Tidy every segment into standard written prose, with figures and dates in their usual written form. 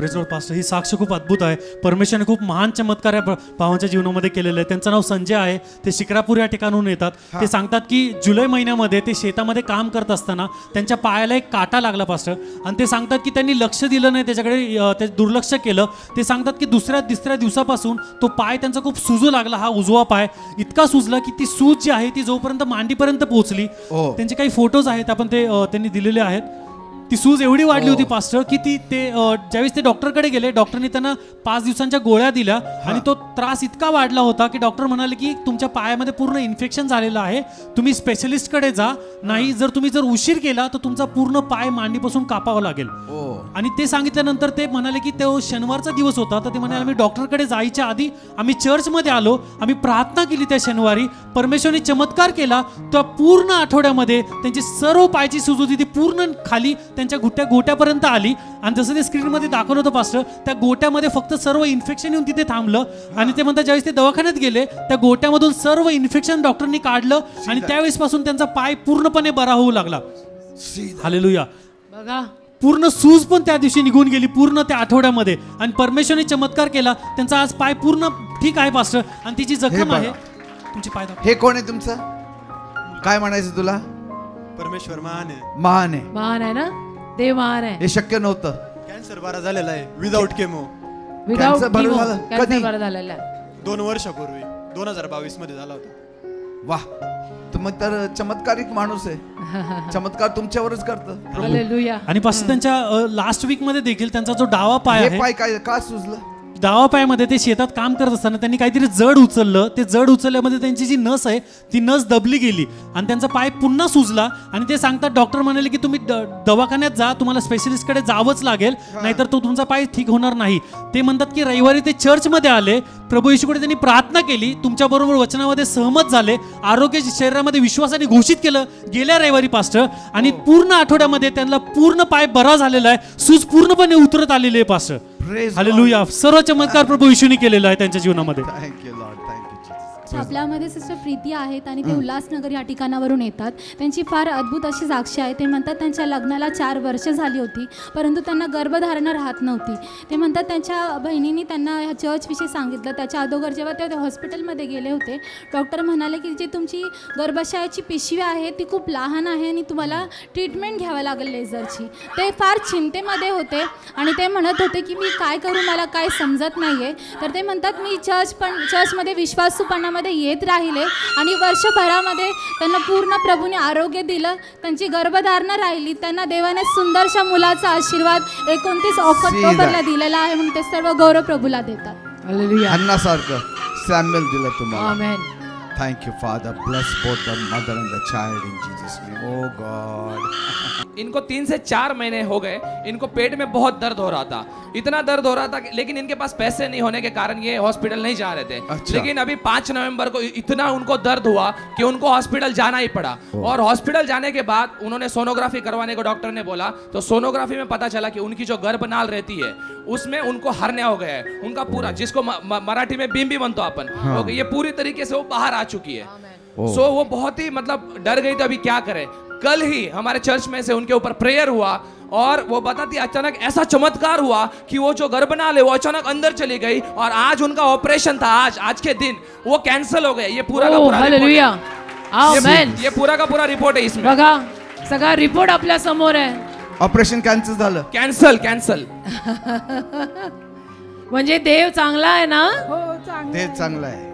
Praise Lord pastor, ही साक्ष खूप अद्भुत आहे. परमेश्वराने खूप महान चमत्कार या भावांच्या जीवनामध्ये केलेले आहे. त्यांचं नाव संजय आहे. ते शिक्रापूर या ठिकाणाहून येतात. ते सांगतात की जुलै महिन्यामध्ये ते शेतामध्ये काम करत असताना त्यांच्या पायाला एक काटा लागला पास्टर, आणि ते सांगतात की त्यांनी लक्ष दिलं नाही त्याच्याकडे, ते दुर्लक्ष केलं. ते सांगतात की दुसऱ्या तिसऱ्या दिवसापासून तो पाय त्यांचा खूप सुजू लागला. हा उजवा पाय इतका सुजला की ती सूज जी आहे ती जोपर्यंत मांडीपर्यंत पोहोचली. त्यांचे काही फोटोज आहेत, आपण ते त्यांनी दिलेले आहेत. ती सूज एवढी वाढली होती पास्टर की ज्यावेळेस ते डॉक्टरकडे गेले, डॉक्टरनी त्यांना 5 दिवसांच्या गोळ्या दिल्या आणि तो त्रास इतका वाढला होता की डॉक्टर म्हणाले की तुमच्या पायामध्ये पूर्ण इन्फेक्शन झालेलं आहे, तुम्ही स्पेशलिस्टकडे जा, नाही जर उशीर केला तर तुमचा पूर्ण पाय मांडीपासून कापावा लागेल. आणि ते सांगितल्यानंतर ते म्हणाले की तो शनिवारचा दिवस होता, तर ते म्हणाले आम्ही डॉक्टरकडे जायच्या आधी आम्ही चर्चमध्ये आलो, आम्ही प्रार्थना केली त्या शनिवारी, परमेश्वराने चमत्कार केला. त्या पूर्ण आठवड्यामध्ये त्यांची सर्व पायाची सूज होती ती पूर्ण खाली त्यांच्या गोट्यापर्यंत आली. आणि जसं ते स्क्रीनमध्ये दाखवलं होतं पास्टर, त्या गोट्यामध्ये फक्त सर्व इन्फेक्शन येऊन तिथे थांबलं. आणि ते म्हणतात ज्यावेळेस ते दवाखान्यात गेले त्या गोट्यामधून सर्व इन्फेक्शन डॉक्टरनी काढलं आणि त्यावेळेस पासून त्यांचा पाय पूर्णपणे बरा होऊ लागला. हालेलुया. बघा, पूर्ण सूज पण त्या दिवशी निघून गेली पूर्ण त्या आठवड्यामध्ये, आणि परमेश्वराने चमत्कार केला. त्यांचा आज पाय पूर्ण ठीक आहे पास्टर, आणि तिची जखम आहे. तुमची पाय हे कोण आहे तुमचं? काय म्हणायचं तुला? परमेश्वर महान आहे. महान आहे. महान आहे ना, देव महान आहे. हे शक्य नव्हतं. कॅन्सर बरा झालेला आहे विदाउट केमो. कॅन्सर बरं झालं कधी? 2 वर्षापूर्वी 2022 मध्ये झाला होता. वाह, तुम्ही तर चमत्कारिक माणूस आहे. चमत्कार तुमच्यावरच करतं. हालेलुया. आणि पास्टर त्यांच्या लास्ट वीक मध्ये देखील त्यांचा जो डावा पाय आहे, पाय काय का सुजलं? डावा पायामध्ये ते शेतात काम करत असताना त्यांनी काहीतरी जड उचललं. ते जड उचलल्यामध्ये त्यांची जी नस आहे ती नस दबली गेली आणि त्यांचा पाय पुन्हा सुजला. आणि ते सांगतात डॉक्टर म्हणाले की तुम्ही दवाखान्यात जा, तुम्हाला स्पेशलिस्टकडे जावंच लागेल, नाहीतर तो तुमचा पाय ठीक होणार नाही. ते म्हणतात की रविवारी ते चर्चमध्ये आले, प्रभू येशूकडे त्यांनी प्रार्थना केली, तुमच्याबरोबर वचनामध्ये सहमत झाले, आरोग्य शरीरामध्ये विश्वासाने घोषित केलं गेल्या रविवारी पास्टर, आणि पूर्ण आठवड्यामध्ये त्यांना पूर्ण पाय बरा झालेला आहे, सूज पूर्णपणे उतरत आलेली आहे पास्टर. हालेलुया. सर्व चमत्कार प्रभू येशूने केलेला आहे त्यांच्या जीवनामध्ये. Thank you Lord, thank you. आपल्यामध्ये सिस्टर प्रीती आहेत आणि ते उल्हासनगर या ठिकाणावरून येतात. त्यांची फार अद्भुत अशी साक्ष आहे. ते म्हणतात त्यांच्या लग्नाला 4 वर्ष झाली होती, परंतु त्यांना गर्भधारणा राहत नव्हती. ते म्हणतात त्यांच्या बहिणीने त्यांना ह्या चर्चविषयी सांगितलं. त्याच्या अगोदर जेव्हा ते हॉस्पिटलमध्ये गेले होते, डॉक्टर म्हणाले की जे तुमची गर्भाशयाची पिशवी आहे ती खूप लहान आहे आणि तुम्हाला ट्रीटमेंट घ्यावी लागेल लेझरची. ते फार चिंतेमध्ये होते आणि ते म्हणत होते की मी काय करू, मला काय समजत नाही आहे. तर ते म्हणतात मी चर्चमध्ये विश्वासूपणामध्ये येत राहिले आणि वर्षभरामध्ये त्यांना पूर्ण प्रभूने आरोग्य दिलं. त्यांची गर्भधारणा राहिली. त्यांना देवाने सुंदरशा मुलाचा आशीर्वाद 29 ऑक्टोबरला दिलेला आहे, म्हणून ते सर्व गौरव प्रभूला देतात. हालेलुया. अन्नासारखं सॅम्युएल दिलं तुम्हाला. आमेन. Thank you, Father. Bless both the mother and the child in Jesus' name. Oh God. इनको 3 से 4 महीने हो गए, इनको पेट में बहुत दर्द हो रहा था, इतना दर्द हो रहा था, लेकिन इनके पास पैसे नहीं होने के कारण ये हॉस्पिटल नहीं जा रहे थे. अच्छा. लेकिन अभी 5 नवंबर को इतना उनको दर्द हुआ कि उनको हॉस्पिटल जाना ही पड़ा. और हॉस्पिटल जाने के बाद उन्होंने सोनोग्राफी करवाने को डॉक्टर ने बोला, तो सोनोग्राफी में पता चला कि उनकी जो गर्भनाल रहती है उसमें उनको हर्निया हो गया है. उनका पूरा, जिसको मराठी में बिंबी बनतो अपन, ये पूरी तरीके से वो बाहर आ चुकी है. सो वो बहुत ही मतलब डर गई थी अभी क्या करे. कल ही हमारे चर्च में से उनके ऊपर प्रेयर हुआ और वो बताती अचानक ऐसा चमत्कार हुआ कि वो जो गर्भनाल है वो अचानक अंदर चली गई और आज उनका ऑपरेशन था. आज के दिन वो कैंसिल हो गया. ये पूरा का पूरा हालेलुया. आमेन. ये पूरा का पूरा रिपोर्ट है इसमें. बघा, सगळा रिपोर्ट आपल्या समोर आहे. ऑपरेशन कॅन्सल झालं. कॅन्सल. म्हणजे देव चांगला आहे ना. देव चांगला आहे.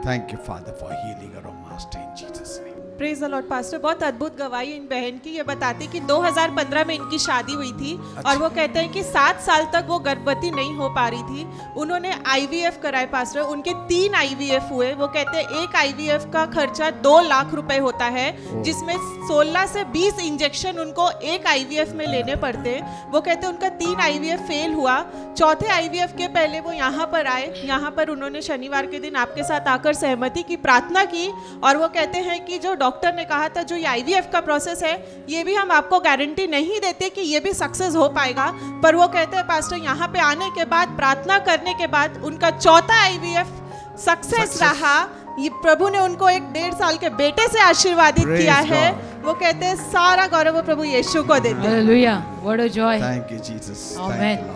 Thank you father for healing our master in Jesus name. Praise the lord pastor. बहुत अद्भुत गवाही इन बहन की. ये बताती कि 2015 में इनकी शादी हुई थी. अच्छा. और वो कहते हैं कि 7 साल तक वो गर्भवती नहीं हो पा रही थी. उन्होंने IVF कराए पास्टर. उनके 3 IVF हुए. वो कहते हैं एक IVF का खर्चा 2 लाख रुपए होता है, जिसमें 16 से 20 इंजेक्शन उनको एक IVF में लेने पड़ते. वो कहते हैं उनका 3 IVF फेल हुआ. चौथे IVF के पहले वो यहाँ पर आए. यहाँ पर उन्होंने शनिवार के दिन आपके साथ आकर सहमति की प्रार्थना की. और वो कहते हैं कि जो डॉक्टर ने कहा था जो ये IVF का प्रोसेस है, ये भी हम आपको गारंटी नहीं देते कि ये भी सक्सेस हो पाएगा. पर वो कहते हैं पास्टर यहाँ पे आने के बाद, प्रार्थना करने के बाद उनका चौथा IVF सक्सेस रहा. ये प्रभु ने उनको एक 1.5 साल के बेटे से आशीर्वादित किया है. वो कहते हैं सारा गौरव प्रभु यीशु को देते हैं. Hallelujah. What a joy. Thank you Jesus. Amen.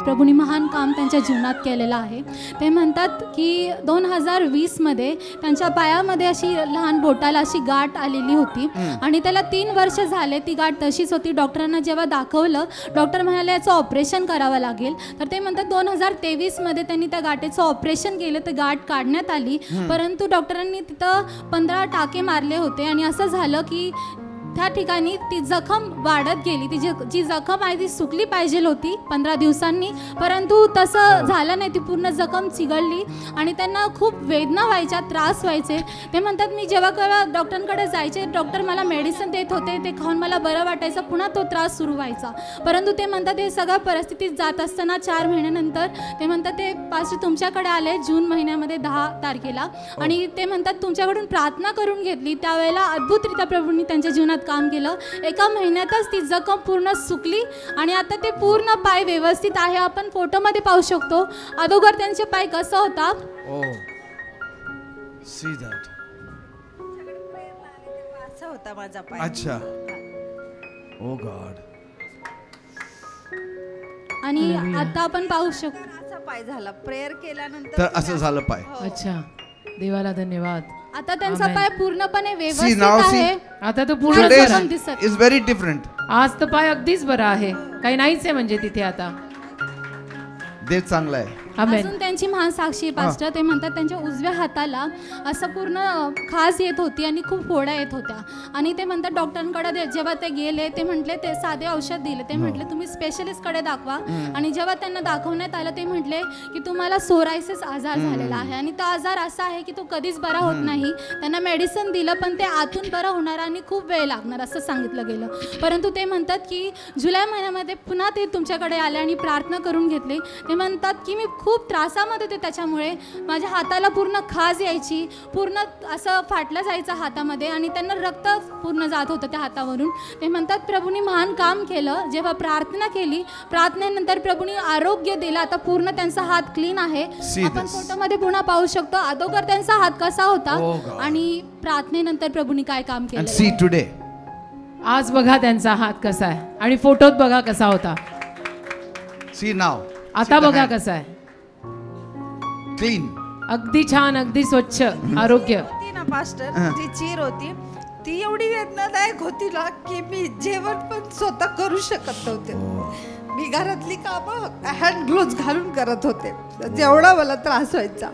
प्रभूंनी महान काम त्यांच्या जीवनात केलेलं आहे. ते म्हणतात की 2020मध्ये त्यांच्या पायामध्ये अशी लहान बोटाला अशी गाठ आलेली होती आणि त्याला 3 वर्ष झाले ती गाठ तशीच होती. डॉक्टरांना जेव्हा दाखवलं, डॉक्टर म्हणाले याचं ऑपरेशन करावं लागेल. तर ते म्हणतात 2023मध्ये त्यांनी त्या गाठीचं ऑपरेशन केलं, तर गाठ काढण्यात आली. परंतु डॉक्टरांनी तिथं 15 टाके मारले होते आणि असं झालं की त्या ठिकाणी ती जखम वाढत गेली. ती जी जखम आहे ती सुकली पाहिजे होती 15 दिवसांनी, परंतु तसं झालं नाही. ती पूर्ण जखम चिघळली आणि त्यांना खूप वेदना व्हायच्या, त्रास व्हायचे. ते म्हणतात मी जेव्हा केव्हा डॉक्टरांकडे जायचे, डॉक्टर मला मेडिसिन देत होते, ते खाऊन मला बरं वाटायचं, पुन्हा तो त्रास सुरू व्हायचा. परंतु ते म्हणतात हे सगळ्या परिस्थितीत जात असताना 4 महिन्यानंतर ते म्हणतात ते पास्टर तुमच्याकडे आले जून महिन्यामध्ये 10 तारखेला आणि ते म्हणतात तुमच्याकडून प्रार्थना करून घेतली. त्यावेळेला अद्भुतरित्या प्रभूंनी त्यांच्या जीवनात काम केलं. 1 महिन्यातच ती जखम पूर्ण सुकली आणि आता ते पूर्ण पाय व्यवस्थित आहे. आपण फोटोमध्ये पाहू शकतो अगोदर त्यांचे पाय कसा होता. See that. असा होता माझा पाय. अच्छा. ओ गॉड. आणि आता आपण पाहू शकतो असा पाय झाला. प्रेयर केल्यानंतर तर असं झालं पाय. अच्छा, देवाला धन्यवाद. आता त्यांचा पाय पूर्णपणे See व्यवस्थित now, see. आहे. आता तो पूर्ण Today बरा. दिसत. is very different. आज तर पाय अगदीच बरा आहे, काही नाहीच आहे म्हणजे तिथे आता. देव चांगला आहे. आमेन. अजून त्यांची महान साक्षी पास्टर ते म्हणतात त्यांच्या उजव्या हाताला असं पूर्ण खाज येत होती आणि खूप फोड्या येत होत्या आणि ते म्हणतात डॉक्टरांकडे जेव्हा ते गेले ते म्हटले ते साधे औषध दिले. ते म्हटले तुम्ही स्पेशलिस्टकडे दाखवा आणि जेव्हा त्यांना दाखवण्यात आलं ते म्हटले की तुम्हाला सोरायसिस आजार झालेला आहे आणि तो आजार असा आहे की तो कधीच बरा होत नाही. त्यांना मेडिसिन दिलं पण ते आतून बरं होणार आणि खूप वेळ लागणार असं सांगितलं गेलं. परंतु ते म्हणतात की जुलै महिन्यामध्ये पुन्हा ते तुमच्याकडे आले आणि प्रार्थना करून घेतली. ते म्हणतात की मी खूप त्रासामध्ये होते, त्याच्यामुळे माझ्या हाताला पूर्ण खाज यायची, पूर्ण असं फाटलं जायचं हातामध्ये आणि त्यांना रक्त पूर्ण जात होतं त्या हातावरून. ते म्हणतात प्रभूंनी महान काम केलं. जेव्हा प्रार्थना केली, प्रार्थनेनंतर प्रभूंनी आरोग्य दिलं. आता पूर्ण त्यांचा हात क्लीन आहे. आपण फोटोमध्ये पुन्हा पाहू शकतो अगोदर त्यांचा हात कसा होता आणि प्रार्थनेनंतर प्रभूंनी काय काम केलं. See today. आज बघा त्यांचा हात कसा आहे आणि फोटोत बघा कसा होता. सी नाव. आता बघा कसा आहे. क्लीन. अगदी छान, अगदी स्वच्छ आरोग्य. होती ना पास्टर, जी चीर होती ती एवढी वेदनादायक होती ना की मी जेवण पण स्वतः करू शकत नव्हते. मी घरातली कामं हँड ग्लोव्ज घालून करत होते, जेवढा मला त्रास व्हायचा.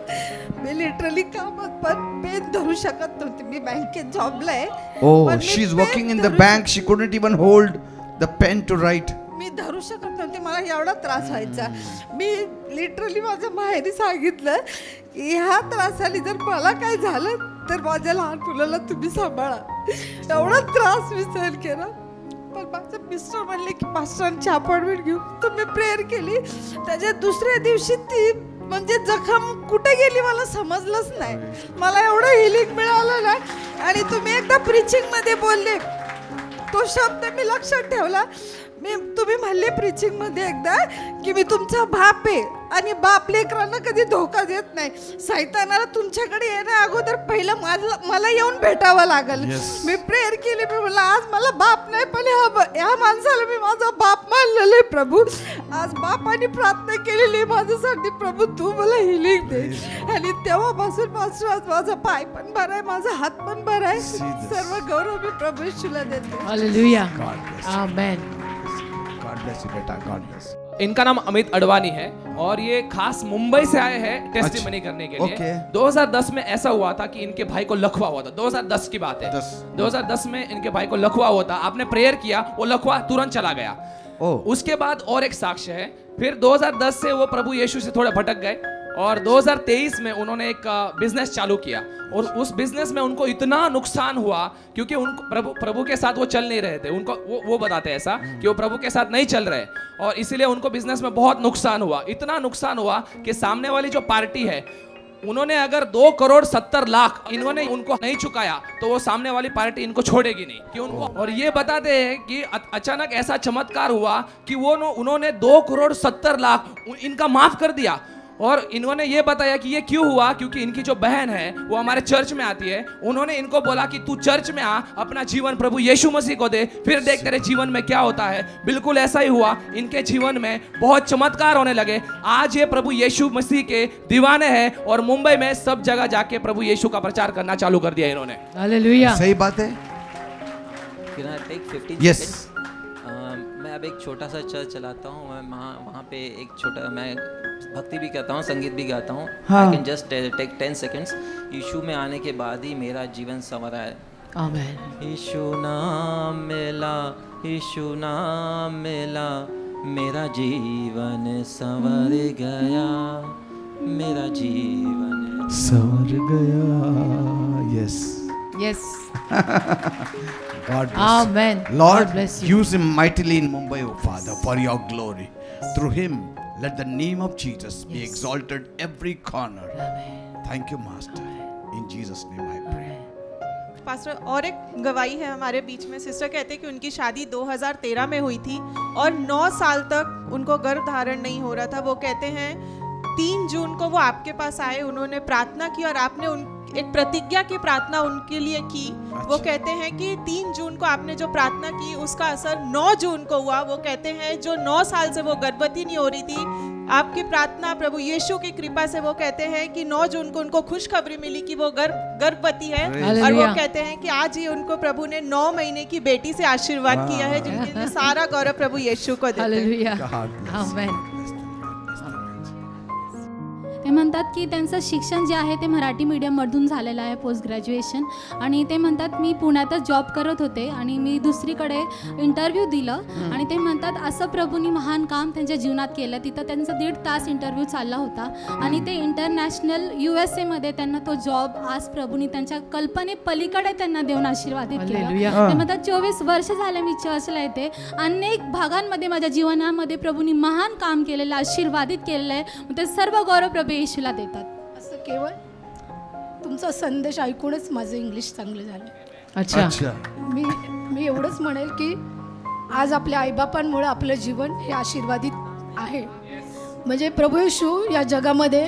मी लिटरली कामात पण पेन धरू शकत नव्हते. मी बँकेत जॉबला आहे. Oh, she's working in the bank. She couldn't even hold the pen to write. मी धरू शकत नव्हते, मला एवढा त्रास व्हायचा. मी लिटरली माझ्या माहेरी सांगितलं की ह्या त्रासाने जर मला काय झालं तर माझ्या लहान मुलाला तुम्ही सांभाळा. एवढा त्रास मी सहन केला. पण माझे मिस्टर म्हणले की पास्टरांची अपॉइंटमेंट घेऊ. तर मी प्रेयर केली. त्याच्या दुसऱ्या दिवशी ती म्हणजे जखम कुठे गेली मला समजलंच नाही. मला एवढं हिलिंग मिळालं ना. आणि तुम्ही एकदा प्रीचिंगमध्ये बोलले तो शब्द मी लक्षात ठेवला. तुम्ही म्हणले प्रीचिंग मध्ये एकदा की मी तुमचा बाप आहे आणि बाप लेकरांना कधी धोका देत नाही. सैतानाला तुमच्याकडे येण्या अगोदर पहिलं मला येऊन भेटावं लागल. मी प्रेयर केली. मी म्हणलं आज मला बाप नाही पण ह्या माणसाला मी माझा बाप मानलेलं आहे प्रभू. आज बापाने प्रार्थना केलेली माझ्यासाठी. प्रभू तू मला हिलिंग दे. आणि तेव्हापासून आज माझा पाय पण बरा आहे, माझा हात पण बरा आहे. सर्व गौरव मी प्रभू येशूला देते. Hallelujah. Amen. God bless you, बेटा. God bless. इनका नाम अमित अडवाणी है और ये खास मुंबई से आए हैं टेस्टिमनी करने के लिए. Okay. 2010 में ऐसा हुआ था कि इनके भाई को लकवा हुआ था. 2010 की बात है. 2010 में इनके भाई को लकवा हुआ था. आपने प्रेयर किया, वो लकवा तुरंत चला गया. उसके बाद और एक साक्ष्य है. फिर 2010 से वो प्रभु यीशु से थोड़ा भटक गए और 2023 में उन्होंने एक बिजनेस चालू किया और उस बिजनेस में उनको इतना नुकसान हुआ क्योंकि उनको प्रभु के साथ वो चल नहीं रहे थे. उनको वो बताते हैं ऐसा कि वो प्रभु के साथ नहीं चल रहे और इसीलिए उनको बिजनेस में बहुत नुकसान हुआ. इतना नुकसान हुआ कि सामने वाली जो पार्टी है उन्होंने अगर 2,70,00,000 इन्होंने उनको नहीं चुकाया तो वो सामने वाली पार्टी इनको छोड़ेगी नहीं कि उनको. और ये बताते हैं कि अचानक ऐसा चमत्कार हुआ कि वो उन्होंने 2,70,00,000 इनका माफ कर दिया और इन्होंने ये बताया कि ये क्यों हुआ, क्योंकि इनकी जो बहन है वो हमारे चर्च में आती है। उन्होंने इनको बोला कि तू चर्च में आ, अपना जीवन प्रभु यीशु मसीह को दे, फिर देख तेरे जीवन में क्या होता है। बिल्कुल ऐसा ही हुआ, इनके जीवन में बहुत चमत्कार होने लगे। आज ये प्रभु यीशु मसीह के दीवाने हैं और मुंबई में सब जगह जाके प्रभु यीशु का प्रचार करना चालू कर दिया इन्होंने। हालेलुया। सही बात है। Can I take 15 Yes. seconds? मैं अब एक छोटा सा चर्च चलाता हूँ। मैं वहाँ पे एक छोटा, मैं भक्ति भी करता हूँ, संगीत भी गाता हूँ। I can just take 10 seconds. Yeshu में आने के बाद ही मेरा जीवन संवरा है। आमेन। यीशु नाम मिला, यीशु नाम मिला, मेरा जीवन संवर गया, मेरा जीवन संवर गया। Yes. Yes. God bless. Amen. Lord, God bless you. use him mightily in Mumbai, oh Father, for your glory. Through him, let the name of Jesus be exalted every corner. Thank you, Master. In Jesus' name I pray. Pastor, और एक गवाही है हमारे beach में। Sister कहते हैं कि उनकी शादी 2013 में हुई थी और 9 साल तक उनको गर्भ धारण नहीं हो रहा था। वो कहते हैं 3 जून को वो आपके पास आए, उन्होंने प्रार्थना की और आपने एक प्रतिज्ञा की प्रार्थना उनके लिए की। वो कहते हैं कि 3 जून को आपने जो प्रार्थना की उसका असर 9 जून को हुआ। वो कहते हैं जो 9 साल से वो गर्भवती नहीं हो रही थी, आपकी प्रार्थना प्रभु यीशु की कृपा से वो कहते हैं कि 9 जून को उनको खुशखबरी मिली कि वो गर्भवती है। और वो कहते हैं कि आज ही उनको प्रभु ने 9 महीने की बेटी से आशीर्वाद किया है, जिनके लिए सारा गौरव प्रभु यीशु को देते हैं। हालेलुया। आमेन। ते म्हणतात की त्यांचं शिक्षण जे आहे ते मराठी मीडियममधून झालेलं आहे, पोस्ट ग्रॅज्युएशन. आणि ते म्हणतात मी पुण्यातच जॉब करत होते आणि मी दुसरीकडे इंटरव्ह्यू दिलं आणि ते म्हणतात असं प्रभूंनी महान काम त्यांच्या जीवनात केलं. तिथं त्यांचा 1.5 तास इंटरव्ह्यू चालला होता आणि ते इंटरनॅशनल USA मध्ये त्यांना तो जॉब आज प्रभूंनी त्यांच्या कल्पने पलीकडे त्यांना देऊन आशीर्वादित केलं. ते म्हणतात 24 वर्ष झाले मी चर्चला येते, अनेक भागांमध्ये माझ्या जीवनामध्ये प्रभूंनी महान काम केलेलं, आशीर्वादित केलेलं आहे. ते सर्व गौरव प्रभू येशूला देतात. असं केवळ तुमचा संदेश ऐकूनच माझं इंग्लिश चांगलं झालं. अच्छा. मी एवढंच म्हणेल की आज आपल्या आईबापांमुळे आपलं जीवन हे आशीर्वादित आहे. म्हणजे प्रभू येशू या जगामध्ये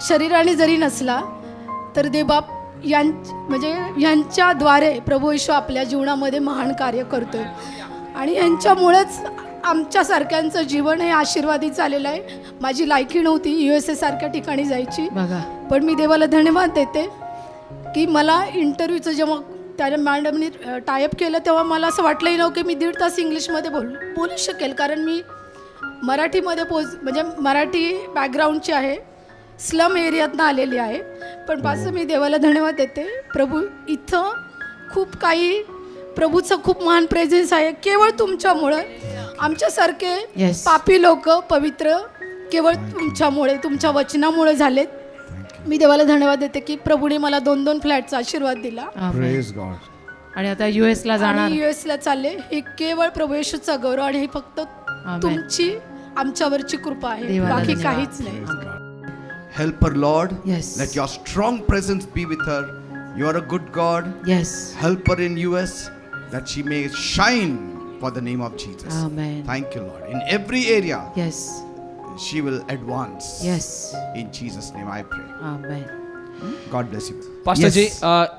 शरीराने जरी नसला तर देवबाप म्हणजे यांच्याद्वारे प्रभू येशू आपल्या जीवनामध्ये महान कार्य करतोय आणि यांच्यामुळेच आमच्यासारख्यांचं जीवन हे आशीर्वादित झालेलं आहे. माझी लायकी नव्हती USA सारख्या ठिकाणी जायची, पण मी देवाला धन्यवाद देते की मला इंटरव्ह्यूचं जेव्हा त्या मॅडमनी टायअप केलं तेव्हा मला असं वाटलंही नव्हतं की मी 1.5 तास इंग्लिशमध्ये बोलू शकेल, कारण मी मराठीमध्ये म्हणजे मराठी बॅकग्राऊंडची आहे, स्लम एरियातनं आलेली आहे. पण पासं मी देवाला धन्यवाद देते. प्रभू इथं खूप काही प्रभूचं खूप महान प्रेझेन्स आहे. केवळ तुमच्यामुळं आमच्यासारखे पापी लोक पवित्र केवळ तुमच्यामुळे, तुमच्या वचनामुळे झालेत. मी देवाला धन्यवाद देते की प्रभूने मला 2-2 फ्लॅटचा आशीर्वाद दिला. Praise God. आणि आता US ला जाणार, US ला चालले. हे केवळ प्रभू येशूचा गौरव आणि हे फक्त तुमची आमच्यावरची कृपा आहे, बाकी काहीच नाही. Help her, Lord. Let your strong presence be with her. You are a good God. Help her in US that she may shine for the name of Jesus. Amen. Thank you, Lord. In every area, she will advance. In Jesus' name I pray. Amen. God bless you. Pastor ji,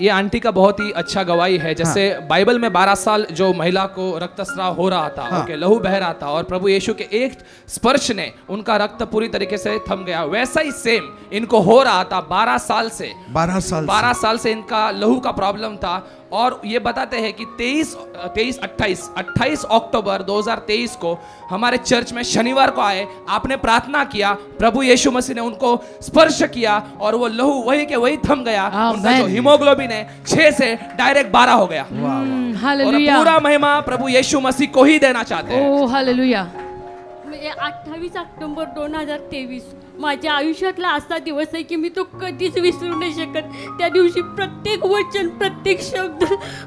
ये aunty का बहुत ही अच्छा गवाही है. जैसे Bible में 12 साल जो महिला को रक्तस्राव हो रहा था, ओके, लहू बह रहा था और प्रभु यीशु के एक स्पर्श ने उनका रक्त पूरी तरीके से थम गया. वैसा ही सेम इनको हो रहा था 12 साल से. 12 साल से इनका लहू का प्रॉब्लम था. और ये बताते हैं कि 28 अक्टूबर 2023 को हमारे चर्च में शनिवार को आए, आपने प्रार्थना किया, प्रभु यीशु मसीह ने उनको स्पर्श किया और वो लहू वही के वही थम गया. उनका जो हीमोग्लोबिन है 6 से डायरेक्ट 12 हो गया. और पूरा महिमा प्रभु यीशु मसीह को ही देना चाहते हैं. ओ हालेलुया. 28 ऑक्टोबर 2023 माझ्या आयुष्यातला असा दिवस आहे की मी तो कधीच विसरू नाही शकत. त्या दिवशी प्रत्येक वचन, प्रत्येक शब्द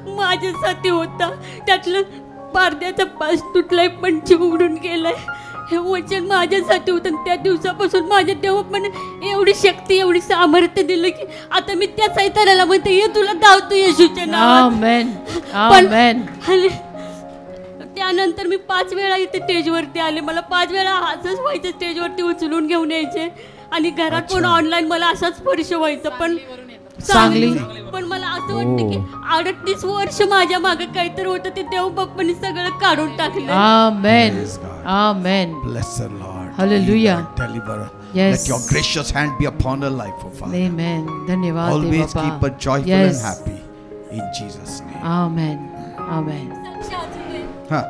माझ्यासाठी होता. त्यातलं पारद्याचा पास तुटलाय पण जीव उडून गेलाय हे वचन माझ्यासाठी होतं. त्या दिवसापासून माझ्या देवाने एवढी शक्ती, एवढी सामर्थ्य दिलं की आता मी त्या सैतानाला म्हणते ये तुला धावतो येशूच्या नावात. आमेन. आमेन. त्यानंतर मी 5 वेळा इथे स्टेजवरती आले. मला 5 वेळा असंच व्हायचं, स्टेजवरती उचलून घेऊन यायचे आणि घरात पण ऑनलाईन मला असाच स्पर्श व्हायचा. पण सांगली. पण मला असं वाटतं की 38 वर्ष माझ्या मागे काहीतरी होतं ते देव बाप्पांनी सगळं काढून टाकलं. आमेन. आमेन. Bless her, Lord. Hallelujah. Deliver her. Yes. Let your gracious hand be upon her life, oh Father. Amen. धन्यवाद Always देवा. keep her joyful Yes. and happy. In Jesus' name. Amen. Amen. Ha.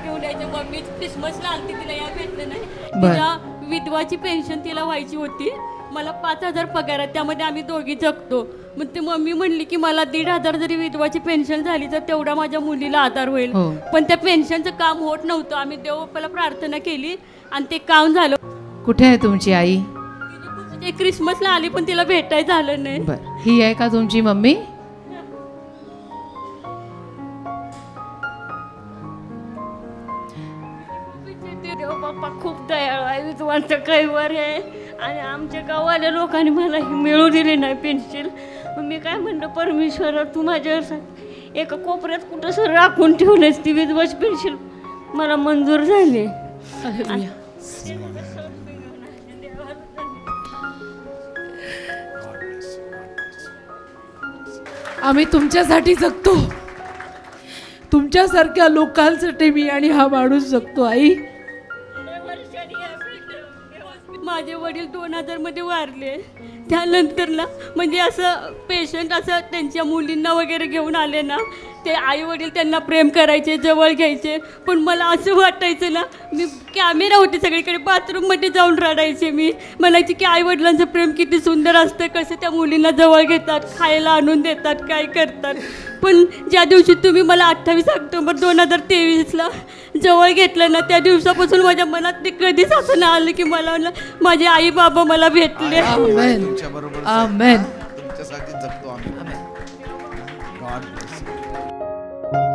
घेऊन यायचं. Mummy क्रिसमसला आलती, तिला या भेटलं नाही. बर. तिच्या विधवाची पेन्शन तिला व्हायची होती. मला 5,000 पगार आहे, त्यामध्ये आम्ही दोघी जगतो. मग ते मम्मी म्हणली की मला 1,500 जरी विधवाची पेन्शन झाली तर तेवढा माझ्या मुलीला आधार होईल. हो. पण त्या पेन्शनचं काम होत नव्हतं. आम्ही देवबाप्पाला प्रार्थना केली आणि ते काम झालं. कुठे आहे तुमची आई? ते क्रिसमसला आली पण तिला भेटायचं झालं नाही. बर. ही आहे का तुमची मम्मी? देवबाप्पा खूप दयाळू आहे, विधवांचं कैवार आहे. आणि आमच्या गावाल्या लोकांनी मला ही मिळू दिली नाही पेन्शन. मग मी काय म्हणलं, परमेश्वरा तू माझ्यावर एका कोपऱ्यात कुठं सर राखून ठेवलेस, ती विधवाची पेन्शन मला मंजूर झाली. आम्ही तुमच्यासाठी जगतो, तुमच्यासारख्या लोकांसाठी मी आणि हा माणूस जगतो. आई, माझे वडील 2000 मध्ये वारले. त्यानंतर ना म्हणजे असं पेशंट असं त्यांच्या मुलींना वगैरे घेऊन आले ना, ते आई वडील त्यांना प्रेम करायचे, जवळ घ्यायचे. पण मला असं वाटायचं ना, मी कॅमेरा होते सगळीकडे, बाथरूममध्ये जाऊन रडायचे. मी म्हणायचे की आई वडिलांचं प्रेम किती सुंदर असतं, कसं त्या मुलींना जवळ घेतात, खायला आणून देतात, काय करतात. पण ज्या दिवशी तुम्ही मला 28 ऑक्टोबर 2023ला जवळ घेतलं ना, त्या दिवसापासून माझ्या मनात ते कधीच असं नाही आलं की मला माझे आई बाबा मला भेटले. आमेन. तुमच्यासाठी जगतो आम्ही. God bless you.